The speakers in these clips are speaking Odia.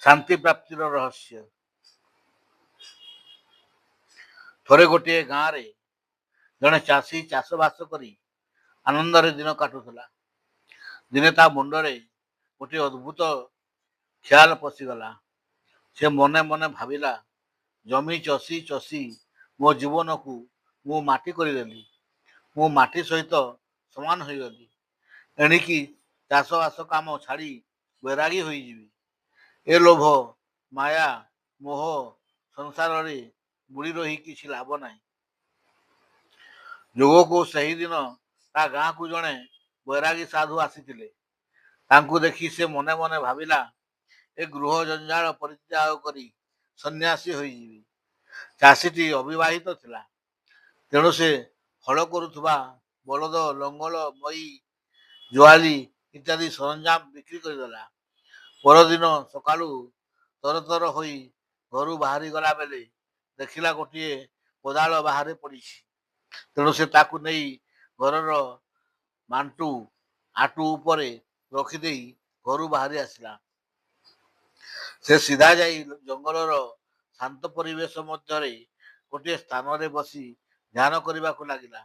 ଶାନ୍ତି ପ୍ରାପ୍ତିର ରହସ୍ୟ। ଥରେ ଗୋଟିଏ ଗାଁରେ ଜଣେ ଚାଷୀ ଚାଷବାସ କରି ଆନନ୍ଦରେ ଦିନ କାଟୁଥିଲା। ଦିନେ ତା ମୁଣ୍ଡରେ ଗୋଟିଏ ଅଦ୍ଭୁତ ଖିଆଲ ପଶିଗଲା। ସେ ମନେ ମନେ ଭାବିଲା, ଜମି ଚଷି ଚଷି ମୋ ଜୀବନକୁ ମୁଁ ମାଟି କରିଦେଲି। ମୁଁ ମାଟି ସହିତ ସମାନ ହୋଇଗଲି। ଏଣିକି ଚାଷବାସ କାମ ଛାଡ଼ି ବୈରାଗୀ ହୋଇଯିବି। ଏ ଲୋଭ, ମାୟା, ମୋହ ସଂସାରରେ ବୁଡ଼ି ରହି କିଛି ଲାଭ ନାହିଁ। ଯୋଗକୁ ସେହିଦିନ ତା ଗାଁକୁ ଜଣେ ବୈରାଗୀ ସାଧୁ ଆସିଥିଲେ। ତାଙ୍କୁ ଦେଖି ସେ ମନେ ମନେ ଭାବିଲା, ଏ ଗୃହ ଜଞ୍ଜାଳ ପରିତ୍ୟାଗ କରି ସନ୍ନ୍ୟାସୀ ହୋଇଯିବି। ଚାଷୀଟି ଅବିବାହିତ ଥିଲା। ତେଣୁ ସେ ହଳ କରୁଥିବା ବଳଦ, ଲଙ୍ଗଳ, ମଇ, ଜୁଆଲି ଇତ୍ୟାଦି ସରଞ୍ଜାମ ବିକ୍ରି କରିଦେଲା। ପରଦିନ ସକାଳୁ ତରତର ହୋଇ ଘରୁ ବାହାରି ଗଲା ବେଳେ ଦେଖିଲା ଗୋଟିଏ କୋଦାଳ ବାହାରେ ପଡ଼ିଛି। ତେଣୁ ସେ ତାକୁ ନେଇ ଘରର ମାଣ୍ଟୁ ଆଟୁ ଉପରେ ରଖିଦେଇ ଘରୁ ବାହାରି ଆସିଲା। ସେ ସିଧା ଯାଇ ଜଙ୍ଗଲର ଶାନ୍ତ ପରିବେଶ ମଧ୍ୟରେ ଗୋଟିଏ ସ୍ଥାନରେ ବସି ଧ୍ୟାନ କରିବାକୁ ଲାଗିଲା।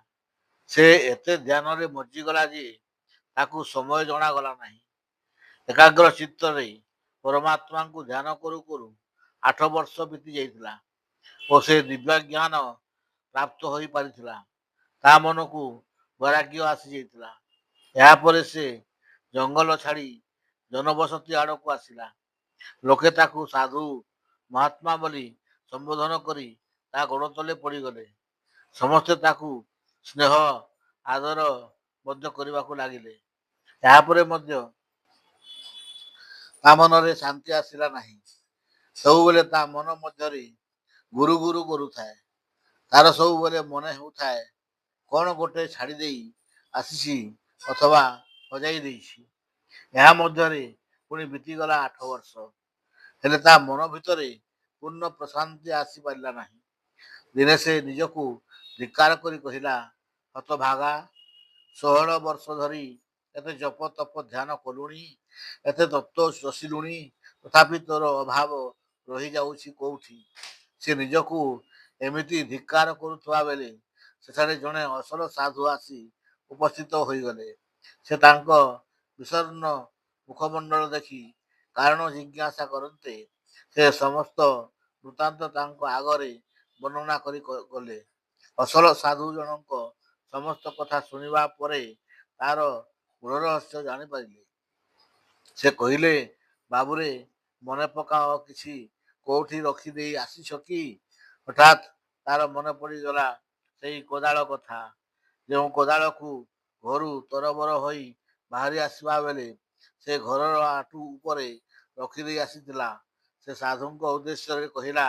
ସେ ଏତେ ଧ୍ୟାନରେ ମଜ୍ଜିଗଲା ଯେ ତାକୁ ସମୟ ଜଣାଗଲା ନାହିଁ। ଏକାଗ୍ର ଚିତ୍ତରେ ପରମାତ୍ମାଙ୍କୁ ଧ୍ୟାନ କରୁ କରୁ 8 ବର୍ଷ ବିତି ଯାଇଥିଲା ଓ ସେ ଦିବ୍ୟଜ୍ଞାନ ପ୍ରାପ୍ତ ହୋଇପାରିଥିଲା। ତା ମନକୁ ବୈରାଗ୍ୟ ଆସିଯାଇଥିଲା। ଏହାପରେ ସେ ଜଙ୍ଗଲ ଛାଡ଼ି ଜନବସତି ଆଡ଼କୁ ଆସିଲା। ଲୋକେ ତାକୁ ସାଧୁ, ମହାତ୍ମା ବୋଲି ସମ୍ବୋଧନ କରି ତା ଗୋଡ଼ ତଳେ ପଡ଼ିଗଲେ। ସମସ୍ତେ ତାକୁ ସ୍ନେହ ଆଦର ମଧ୍ୟ କରିବାକୁ ଲାଗିଲେ। ଏହାପରେ ମଧ୍ୟ ତା ମନରେ ଶାନ୍ତି ଆସିଲା ନାହିଁ। ସବୁବେଳେ ତା ମନ ମଧ୍ୟରେ ଗୁରୁ ଗୁରୁ କରୁଥାଏ। ତାର ସବୁବେଳେ ମନେ ହେଉଥାଏ, କ'ଣ ଗୋଟେ ଛାଡ଼ି ଦେଇ ଆସିଛି ଅଥବା ହଜାଇ ଦେଇଛି। ଏହା ମଧ୍ୟରେ ପୁଣି ବିତିଗଲା 8 ବର୍ଷ। ହେଲେ ତା ମନ ଭିତରେ ପୂର୍ଣ୍ଣ ପ୍ରଶାନ୍ତି ଆସିପାରିଲା ନାହିଁ। ଦିନେ ସେ ନିଜକୁ ଧିକ୍କାର କରି କହିଲା, ହତଭାଗା, 16 ବର୍ଷ ଧରି ଏତେ ଜପ ତପ ଧ୍ୟାନ କଲୁଣି, ଏତେ ତତ୍ତ୍ୱ ଶୋଷିଲୁଣି, ତଥାପି ତୋର ଅଭାବ ରହିଯାଉଛି କୋଉଠି? ସେ ନିଜକୁ ଏମିତି ଧିକ୍କାର କରୁଥିବା ବେଳେ ସେଠାରେ ଜଣେ ଅସଲ ସାଧୁ ଆସି ଉପସ୍ଥିତ ହୋଇଗଲେ। ସେ ତାଙ୍କ ବିଷର୍ଣ୍ଣ ମୁଖମଣ୍ଡଳ ଦେଖି କାରଣ ଜିଜ୍ଞାସା କରନ୍ତେ ସେ ସମସ୍ତ ବୃତ୍ତାନ୍ତ ତାଙ୍କ ଆଗରେ ବର୍ଣ୍ଣନା କରି ଗଲେ। ଅସଲ ସାଧୁ ଜଣଙ୍କ ସମସ୍ତ କଥା ଶୁଣିବା ପରେ ତାର ଗୂଢ଼ ରହସ୍ୟ ଜାଣିପାରିଲେ। ସେ କହିଲେ, ବାବୁରେ, ମନେ ପକାଅ, କିଛି କୋଉଠି ରଖିଦେଇ ଆସିଛ କି? ହଠାତ୍ ତାର ମନେ ପଡ଼ିଗଲା ସେଇ କୋଦାଳ କଥା। ଯେଉଁ କୋଦାଳକୁ ଘରୁ ତରବର ହୋଇ ବାହାରି ଆସିବା ବେଳେ ସେ ଘରର ଆଟୁ ଉପରେ ରଖିଦେଇ ଆସିଥିଲା। ସେ ସାଧୁଙ୍କ ଉଦ୍ଦେଶ୍ୟରେ କହିଲା,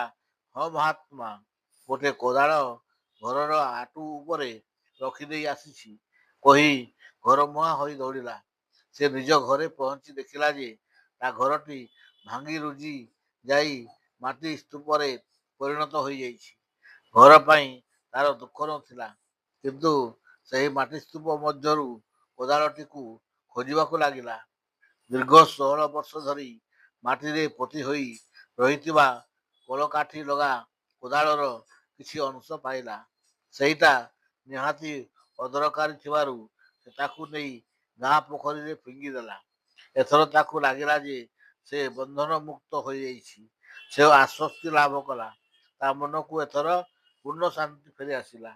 ହଁ ମହାତ୍ମା, ଗୋଟେ କୋଦାଳ ଘରର ଆଟୁ ଉପରେ ରଖିଦେଇ ଆସିଛି କହି ଘରମୁହାଁ ହୋଇ ଦୌଡ଼ିଲା। ସେ ନିଜ ଘରେ ପହଞ୍ଚି ଦେଖିଲା ଯେ ତା ଘରଟି ଭାଙ୍ଗି ରୁଜି ଯାଇ ମାଟି ସ୍ତୂପରେ ପରିଣତ ହୋଇଯାଇଛି। ଘର ପାଇଁ ତାର ଦୁଃଖ ନଥିଲା, କିନ୍ତୁ ସେହି ମାଟି ସ୍ତୂପ ମଧ୍ୟରୁ କୋଦାଳଟିକୁ ଖୋଜିବାକୁ ଲାଗିଲା। ଦୀର୍ଘ 16 ବର୍ଷ ଧରି ମାଟିରେ ପୋତି ହୋଇ ରହିଥିବା କଳକାଠି ଲଗା କୋଦାଳର କିଛି ଅଂଶ ପାଇଲା। ସେଇଟା ନିହାତି ଅଦରକାରୀ ଥିବାରୁ ସେ ତାକୁ ନେଇ ଗାଁ ପୋଖରୀରେ ଫିଙ୍ଗିଦେଲା। ଏଥର ତାକୁ ଲାଗିଲା ଯେ ସେ ବନ୍ଧନ ମୁକ୍ତ ହୋଇଯାଇଛି। ସେ ଆଶ୍ୱସ୍ତି ଲାଭ କଲା। ତା ମନକୁ ଏଥର ପୂର୍ଣ୍ଣ ଶାନ୍ତି ଫେରି ଆସିଲା।